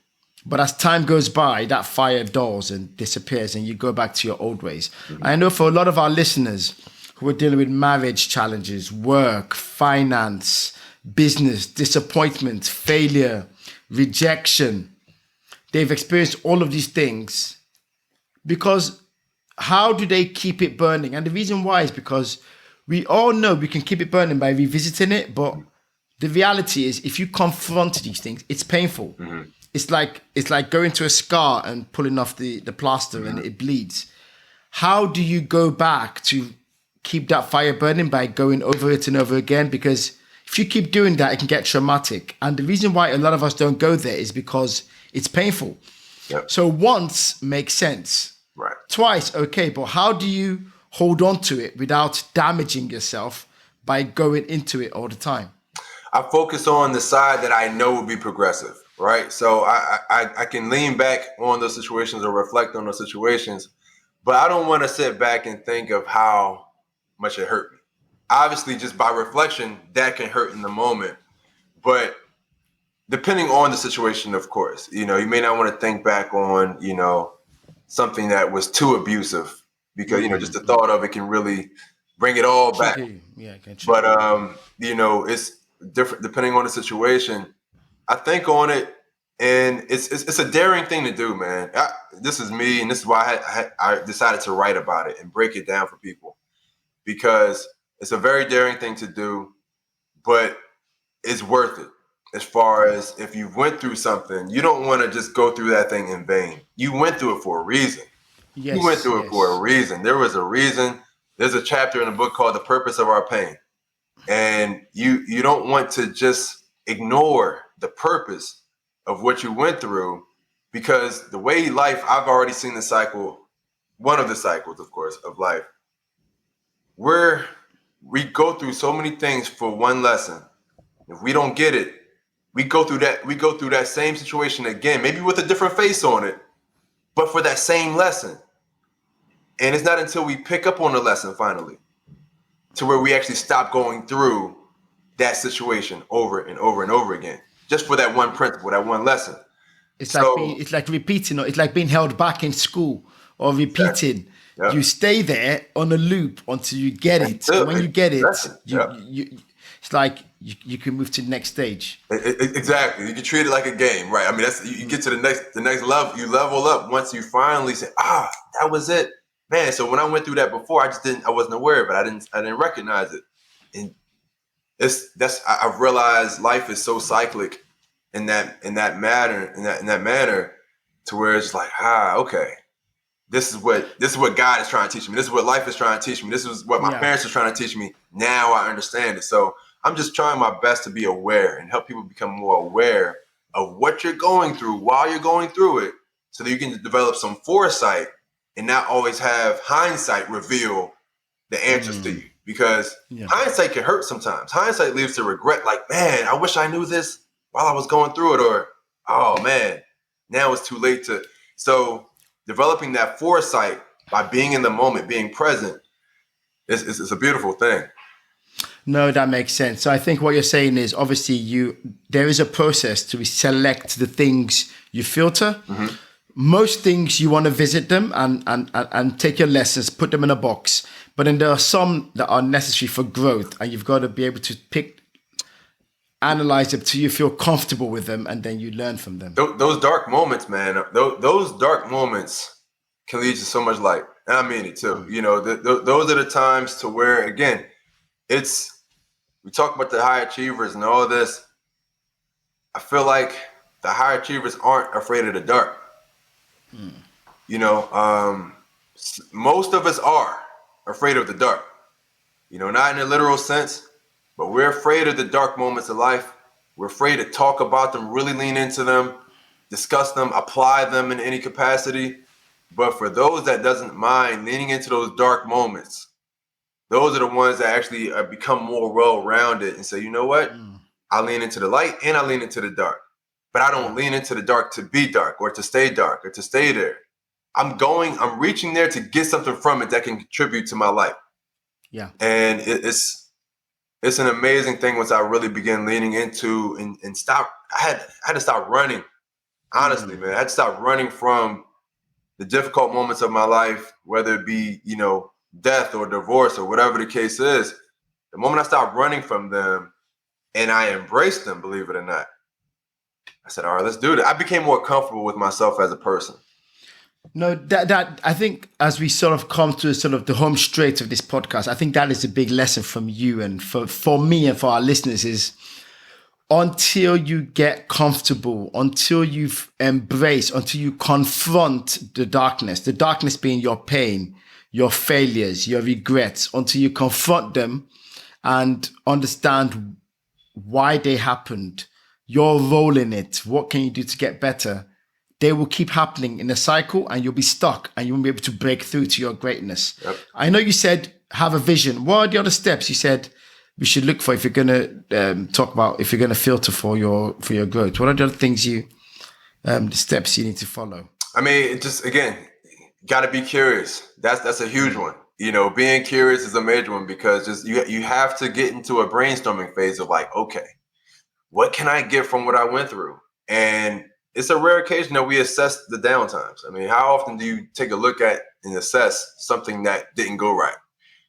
But as time goes by, that fire dulls and disappears and you go back to your old ways. Mm-hmm. I know for a lot of our listeners who are dealing with marriage challenges, work, finance, business, disappointment, failure, rejection, they've experienced all of these things, because how do they keep it burning? And the reason why is because we all know we can keep it burning by revisiting it, but the reality is, if you confront these things, it's painful. Mm-hmm. It's like going to a scar and pulling off the plaster, mm-hmm. and it bleeds. How do you go back to keep that fire burning? By going over it and over again, because if you keep doing that, it can get traumatic. And the reason why a lot of us don't go there is because it's painful. Yep. So once makes sense. Right. Twice, okay, but how do you hold on to it without damaging yourself by going into it all the time? I focus on the side that I know will be progressive, right? So I can lean back on those situations or reflect on those situations, but I don't want to sit back and think of how much it hurt me. Obviously, just by reflection, that can hurt in the moment. But depending on the situation, of course, you may not want to think back on, something that was too abusive, because, just the thought of it can really bring it all back. Yeah, but, it's different depending on the situation. I think on it, and it's a daring thing to do, man. This is me, and this is why I decided to write about it and break it down for people, because it's a very daring thing to do, but it's worth it. As far as if you went through something, you don't want to just go through that thing in vain. You went through it for a reason. Yes, you went through it for a reason. There was a reason. There's a chapter in the book called The Purpose of Our Pain. And you don't want to just ignore the purpose of what you went through, because the way life, I've already seen the cycle, one of the cycles, of course, of life, where we go through so many things for one lesson. If we don't get it, we go through that same situation again, maybe with a different face on it, but for that same lesson. And it's not until we pick up on the lesson finally to where we actually stop going through that situation over and over and over again, just for that one principle, that one lesson. It's like repeating, it's like being held back in school or repeating. Yeah. You stay there on a loop until you get it. And when you get it, it's like you can move to the next stage. Exactly. You can treat it like a game, right? I mean, that's you get to the next level. You level up once you finally say, that was it, man. So when I went through that before, I wasn't aware of it. I didn't recognize it, and I've realized life is so cyclic in that manner to where it's like, okay, this is what God is trying to teach me. This is what life is trying to teach me. This is what my parents are trying to teach me. Now I understand it. So I'm just trying my best to be aware and help people become more aware of what you're going through while you're going through it, so that you can develop some foresight and not always have hindsight reveal the answers to you. Because hindsight can hurt sometimes. Hindsight leads to regret, like, man, I wish I knew this while I was going through it, or, oh man, now it's too late to. So developing that foresight by being in the moment, being present, is a beautiful thing. No, that makes sense. So I think what you're saying is, obviously there is a process to select the things you filter. Mm-hmm. Most things you want to visit them and take your lessons, put them in a box. But then there are some that are necessary for growth, and you've got to be able to analyze them till you feel comfortable with them, and then you learn from them. Those dark moments, man, those dark moments can lead to so much light. And I mean it too. You know, those are the times to where, again, we talk about the high achievers and all this. I feel like the high achievers aren't afraid of the dark. You know, most of us are afraid of the dark, you know, not in a literal sense, but we're afraid of the dark moments of life. We're afraid to talk about them, really lean into them, discuss them, apply them in any capacity. But for those that doesn't mind leaning into those dark moments, those are the ones that actually become more well-rounded and say, you know what? I lean into the light and I lean into the dark. But I don't lean into the dark to be dark or to stay dark or to stay there. I'm reaching there to get something from it that can contribute to my life. Yeah. And it's an amazing thing once I really began leaning into and stop. I had to stop running. Honestly, man, I had to stop running from the difficult moments of my life, whether it be, you know, death or divorce or whatever the case is. The moment I stopped running from them and I embraced them, believe it or not, I said, all right, let's do it. I became more comfortable with myself as a person. No, that I think as we sort of come to sort of the home straight of this podcast, I think that is a big lesson from you and for me and for our listeners is, until you get comfortable, until you've embraced, until you confront the darkness being your pain, your failures, your regrets, until you confront them and understand why they happened, your role in it, what can you do to get better, they will keep happening in a cycle and you'll be stuck and you won't be able to break through to your greatness. Yep. I know you said have a vision. What are the other steps you said we should look for if you're going to talk about, if you're going to filter for your growth? What are the other things the steps you need to follow? I mean, just, again, got to be curious. That's a huge one. You know, being curious is a major one, because just you have to get into a brainstorming phase of like, okay, what can I get from what I went through? And it's a rare occasion that we assess the downtimes. I mean, how often do you take a look at and assess something that didn't go right?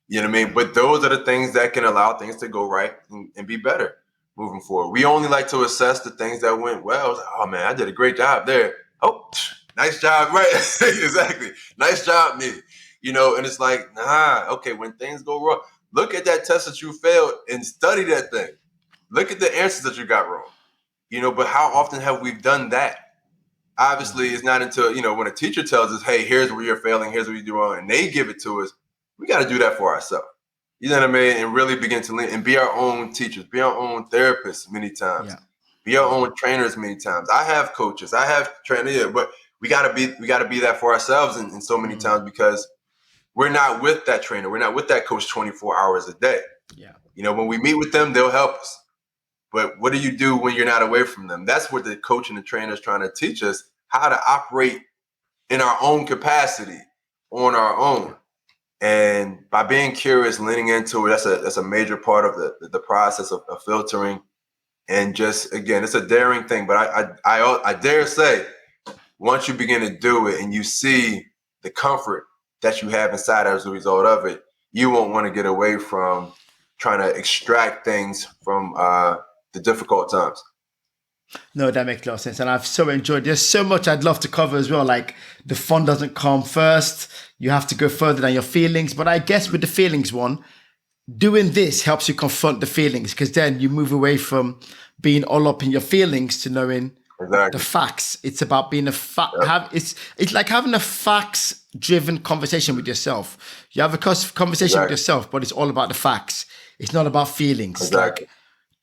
You know what I mean? But those are the things that can allow things to go right and be better moving forward. We only like to assess the things that went well. Like, oh man, I did a great job there. Oh, nice job, right? Exactly. Nice job, me. You know, and it's like, nah, okay, when things go wrong, look at that test that you failed and study that thing. Look at the answers that you got wrong. You know, but how often have we done that? Obviously, it's not until, you know, when a teacher tells us, hey, here's where you're failing, here's what you do wrong, and they give it to us, we got to do that for ourselves. You know what I mean? And really begin to lean and be our own teachers, be our own therapists many times, be our own trainers many times. I have coaches, I have trainers, but we got to be that for ourselves in so many times, because we're not with that trainer, we're not with that coach 24 hours a day. Yeah. You know, when we meet with them, they'll help us. But what do you do when you're not away from them? That's what the coach and the trainer is trying to teach us, how to operate in our own capacity on our own. And by being curious, leaning into it, that's a major part of the process of filtering. And just, again, it's a daring thing. But I dare say, once you begin to do it and you see the comfort that you have inside as a result of it, you won't want to get away from trying to extract things from the difficult times. No, that makes a lot of sense. And I've so enjoyed, there's so much I'd love to cover as well. Like, the fun doesn't come first. You have to go further than your feelings. But I guess with the feelings one, doing this helps you confront the feelings, because then you move away from being all up in your feelings to knowing the Exactly. facts. It's about being Yep. it's like having a facts driven conversation with yourself. You have a conversation with Exactly. yourself, but it's all about the facts. It's not about feelings. It's Exactly. like,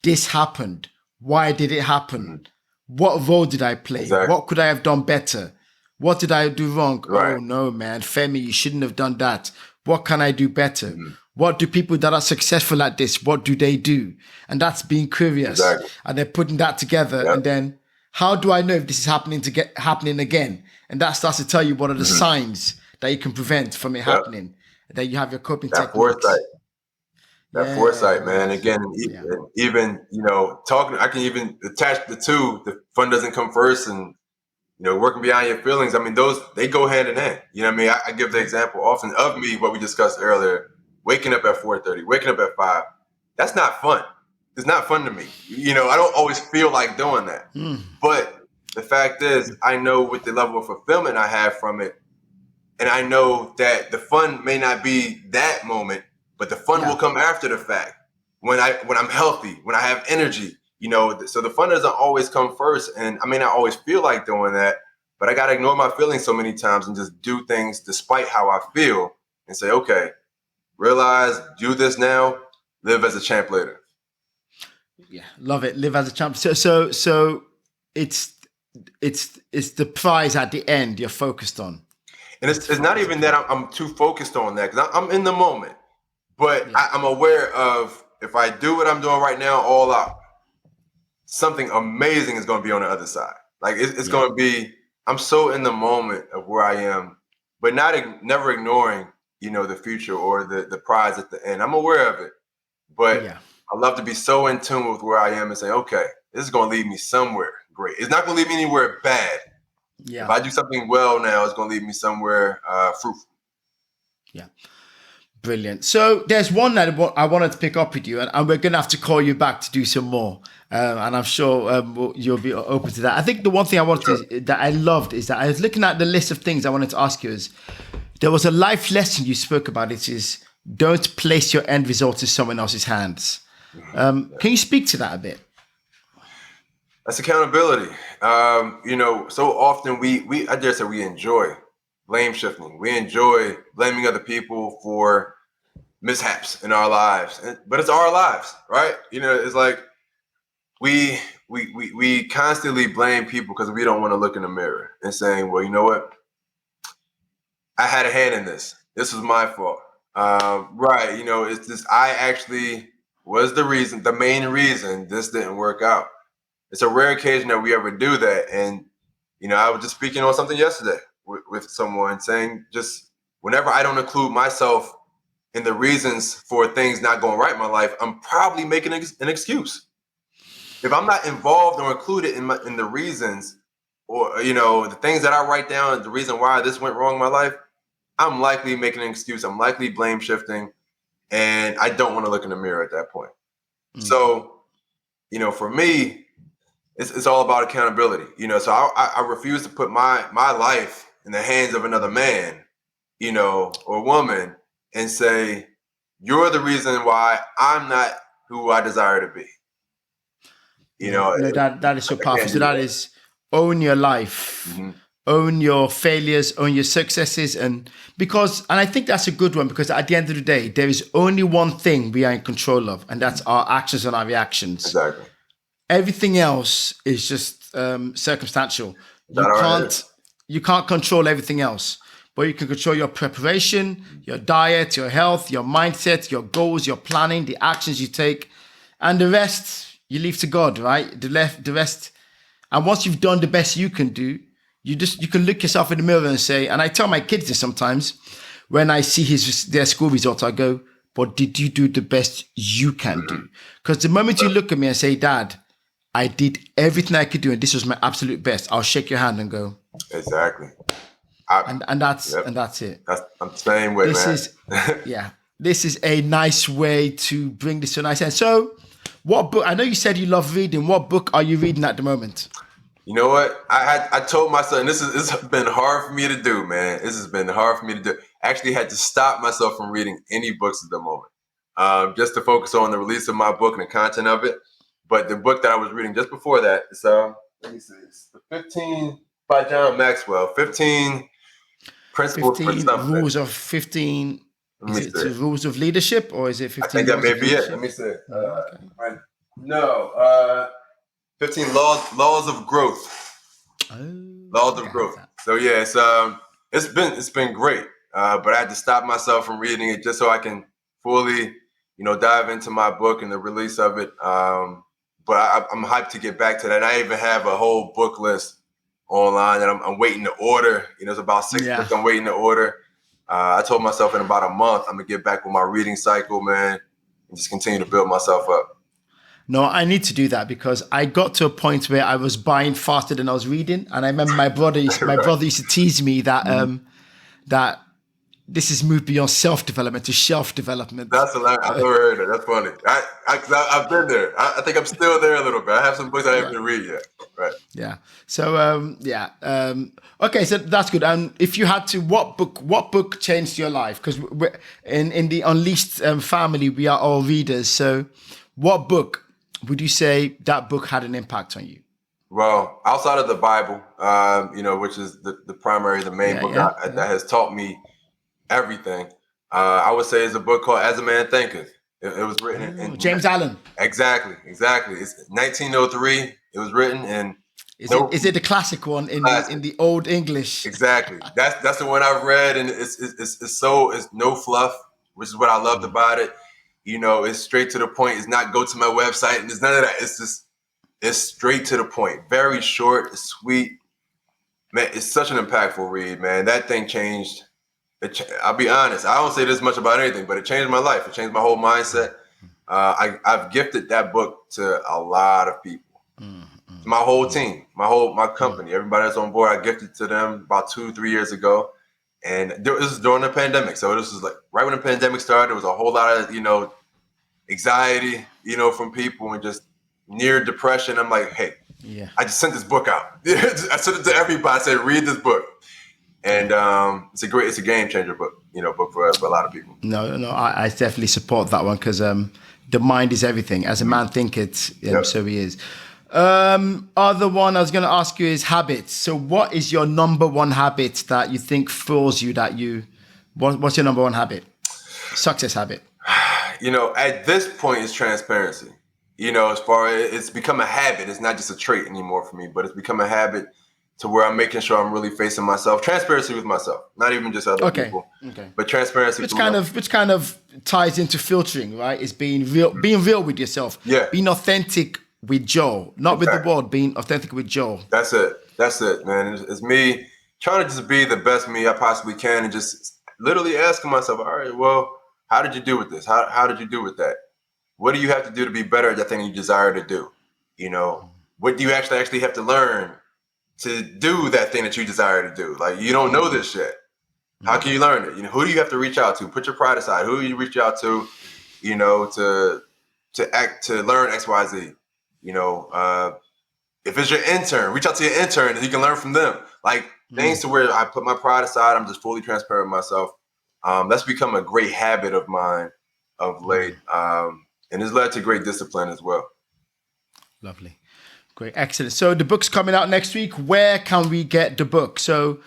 this happened. Why did it happen? Mhm. What role did I play? Exactly. What could I have done better? What did I do wrong? Right. Oh no, man, Femi, you shouldn't have done that. What can I do better? Mhm. What do people that are successful at this, what do they do? And that's being curious. Exactly. And then putting that together. Yep. And then, how do I know if this is happening again? And that starts to tell you what are the Mhm. signs that you can prevent from it Yep. happening. And then you have your coping That techniques. foresight. That foresight, man. Yes. Again, Yeah. even talking. I can even attach the two. The fun doesn't come first, and working beyond your feelings. I mean, those they go hand in hand. You know what I mean? I give the example often of me, what we discussed earlier, waking up at 4:30, waking up at 5. That's not fun. It's not fun to me. I don't always feel like doing that. Mm. But the fact is, I know with the level of fulfillment I have from it, and I know that the fun may not be that moment, but the fun will Yeah. come after the fact when I'm healthy, when I have energy. So the fun doesn't always come first, and I may not always feel like doing that, but I gotta ignore my feelings so many times and just do things despite how I feel and say, okay, realize, do this now, live as a champ later. Yeah, love it. Live as a champ. So it's it's the prize at the end you're focused on. And it's not even that I'm too focused on that because I'm in the moment, but Yeah. I'm aware of if I do what I'm doing right now all out, something amazing is going to be on the other side. Like it's Yeah. going to be. I'm so in the moment of where I am, but never ignoring the future or the prize at the end. I'm aware of it, but Yeah. I love to be so in tune with where I am and say, okay, this is going to lead me somewhere great. It's not going to lead me anywhere bad. If Yeah. I do something well now, it's going to lead me somewhere fruitful. Yeah. Brilliant. So there's one that I wanted to pick up with you, and we're going to have to call you back to do some more. And I'm sure you'll be open to that. I think the one thing I wanted that I loved is that I was looking at the list of things I wanted to ask you is there was a life lesson you spoke about. It is don't place your end result in someone else's hands. Can you speak to that a bit? That's accountability. So often I dare say we enjoy blame shifting. We enjoy blaming other people for mishaps in our lives, but it's our lives, right? It's like we constantly blame people because we don't want to look in the mirror and saying, well, you know what? I had a hand in this. This was my fault. Right. It's just I actually was the main reason this didn't work out. It's a rare occasion that we ever do that. And, I was just speaking on something yesterday with someone saying just whenever I don't include myself in the reasons for things not going right in my life, I'm probably making an excuse. If I'm not involved or included in the reasons or, the things that I write down, the reason why this went wrong in my life, I'm likely making an excuse. I'm likely blame shifting. And I don't want to look in the mirror at that point. So, for me, it's all about accountability, so I refuse to put my life in the hands of another man, or woman and say, you're the reason why I'm not who I desire to be. Yeah, no, that is so I powerful. can't So do that that. is own your life, Mhm. own your failures, own your successes, and I think that's a good one because at the end of the day, there is only one thing we are in control of, and that's our actions and our reactions. Exactly. Everything else is just circumstantial. It's out of our hands. You can't control everything else, but you can control your preparation, your diet, your health, your mindset, your goals, your planning, the actions you take, and the rest you leave to God, right? The rest. And once you've done the best you can do, you can look yourself in the mirror and say, and I tell my kids this sometimes when I see their school results, I go, but did you do the best you can do? Because the moment you look at me and say, Dad, I did everything I could do and this was my absolute best, I'll shake your hand and go. Exactly. And that's it. I'm the same way, This man. this is a nice way to bring this to a nice end. So what book, I know you said you love reading. What book are you reading at the moment? You know what? I told myself, and this has been hard for me to do, man. This has been hard for me to do. I actually had to stop myself from reading any books at the moment, just to focus on the release of my book and the content of it. But the book that I was reading just before that, let me see. It's the 15 by John Maxwell. 15 principles for 15 something. rules of 15. Let Is me it see. the rules of leadership, or is it I 15 think that laws may of be it. leadership? Let me see. Okay. No. 15 laws of growth. Oh, I Laws think of I have growth. that. So yeah, it's been great. But I had to stop myself from reading it just so I can fully, dive into my book and the release of it. But I'm hyped to get back to that. And I even have a whole book list online that I'm waiting to order. It's about 6 Yeah. books I'm waiting to order. I told myself in about a month I'm gonna get back with my reading cycle, man, and just continue to build myself up. No, I need to do that because I got to a point where I was buying faster than I was reading, and I remember my brother used to tease me that that this has moved beyond self development to shelf development. That's hilarious. I've never heard that. That's funny. I've been there. I think I'm still there a little bit. I have some books I haven't read yet. Right. Yeah. So okay, so that's good. And if you had to, what book changed your life? Because in the Unleashed family, we are all readers. So, what book would you say that book had an impact on you? Well, outside of the Bible, which is the main book that has taught me everything, I would say is a book called As a Man Thinketh. It was written in James Allen. Exactly. It's 1903. It was written in. Is it the classic one in the Old English? Exactly. That's the one I've read, and it's no fluff, which is what I loved about it. It's straight to the point. It's not go to my website, and it's none of that. It's straight to the point. Very short, it's sweet. Man, it's such an impactful read, man. That thing changed. I'll be honest. I don't say this much about anything, but it changed my life. It changed my whole mindset. I've gifted that book to a lot of people. My whole team, my company, everybody that's on board, I gifted to them about 2-3 years ago. And this was during the pandemic. So this was like right when the pandemic started, there was a whole lot of, anxiety, from people and just near depression. I'm like, hey, I just sent this book out. I sent it to everybody. I said, read this book. And it's a game changer book, book for a lot of people. No, I definitely support that one because the mind is everything. As a man thinketh, so he is. Other one I was going to ask you is habits. So what is your number one habit that you think fuels you, what's your number one habit? Success habit. At this point it's transparency. As far as it's become a habit, it's not just a trait anymore for me, but it's become a habit to where I'm making sure I'm really facing myself. Transparency with myself, not even just other people. Okay. But transparency. Which kind of ties into filtering, right? Is being real with yourself. Yeah. Being authentic with Joe, not with the world, being authentic with Joe. That's it, man. It's me trying to just be the best me I possibly can and just literally asking myself, all right, well, how did you do with this? How did you do with that? What do you have to do to be better at that thing you desire to do? What do you actually have to learn to do that thing that you desire to do? Like, you don't know this yet. How can you learn it? Who do you have to reach out to? Put your pride aside. Who do you reach out to, to learn X, Y, Z? If it's your intern, reach out to your intern and you can learn from them. Like things to where I put my pride aside. I'm just fully transparent with myself. That's become a great habit of mine of late. And it's led to great discipline as well. Lovely. Great. Excellent. So the book's coming out next week. Where can we get the book? And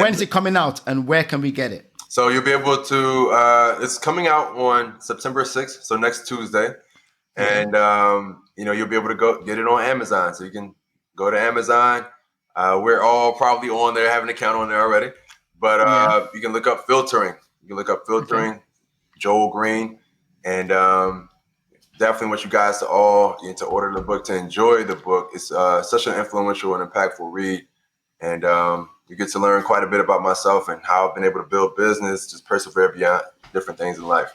when is it coming out and where can we get it? So you'll be able to, it's coming out on September 6th. So next Tuesday. And, you'll be able to go get it on Amazon. So you can go to Amazon. We're all probably on there, have an account on there already. But you can look up filtering. Joel Green. And definitely want you guys to all to order the book, to enjoy the book. It's such an influential and impactful read. And you get to learn quite a bit about myself and how I've been able to build business, just persevere beyond different things in life.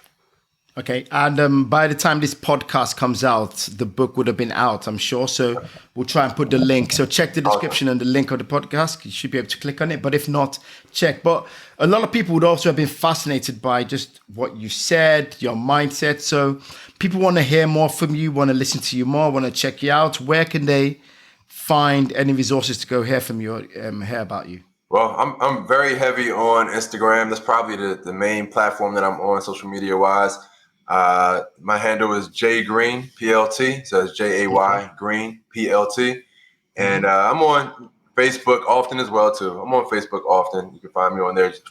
Okay. And by the time this podcast comes out, the book would have been out, I'm sure. So we'll try and put the link. So check the description and the link of the podcast. You should be able to click on it. But if not, check. But a lot of people would also have been fascinated by just what you said, your mindset. So people want to hear more from you, want to listen to you more, want to check you out. Where can they find any resources to go hear from you, hear about you? Well, I'm very heavy on Instagram. That's probably the main platform that I'm on social media wise. My handle is J Green PLT, so it's JAY Green PLT, and I'm on Facebook often as well too. I'm on Facebook often. You can find me on there. Just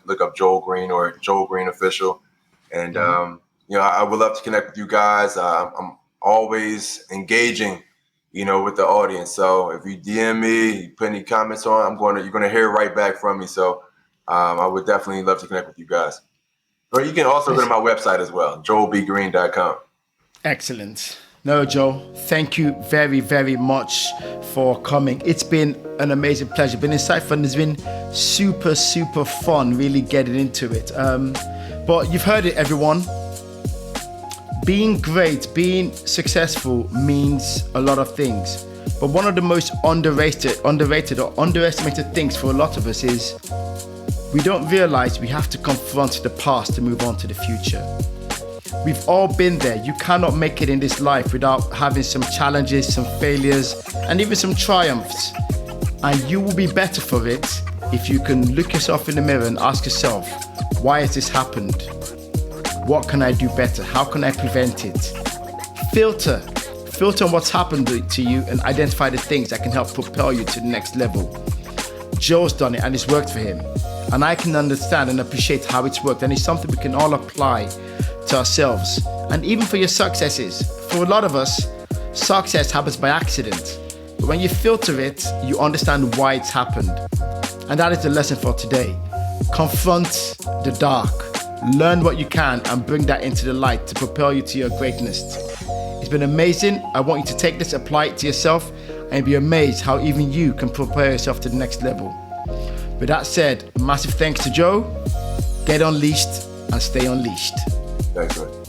look up Joel Green or Joel Green Official, and I would love to connect with you guys. I'm always engaging, with the audience. So if you DM me, you put any comments on, you're gonna hear right back from me. So I would definitely love to connect with you guys. Or you can also go to my website as well, joelbgreen.com. Excellent. No, Joe, thank you very, very much for coming. It's been an amazing pleasure. Been insightful, and it's been super, super fun really getting into it. But you've heard it, everyone. Being great, being successful means a lot of things. But one of the most underrated or underestimated things for a lot of us is we don't realize we have to confront the past to move on to the future. We've all been there. You cannot make it in this life without having some challenges, some failures, and even some triumphs. And you will be better for it if you can look yourself in the mirror and ask yourself, why has this happened? What can I do better? How can I prevent it? Filter on what's happened to you and identify the things that can help propel you to the next level. Joe's done it and it's worked for him. And I can understand and appreciate how it's worked. And it's something we can all apply to ourselves. And even for your successes. For a lot of us, success happens by accident. But when you filter it, you understand why it's happened. And that is the lesson for today. Confront the dark. Learn what you can and bring that into the light to propel you to your greatness. It's been amazing. I want you to take this, apply it to yourself, and be amazed how even you can prepare yourself to the next level. With that said, massive thanks to Joe. Get unleashed and stay unleashed. Thanks, man.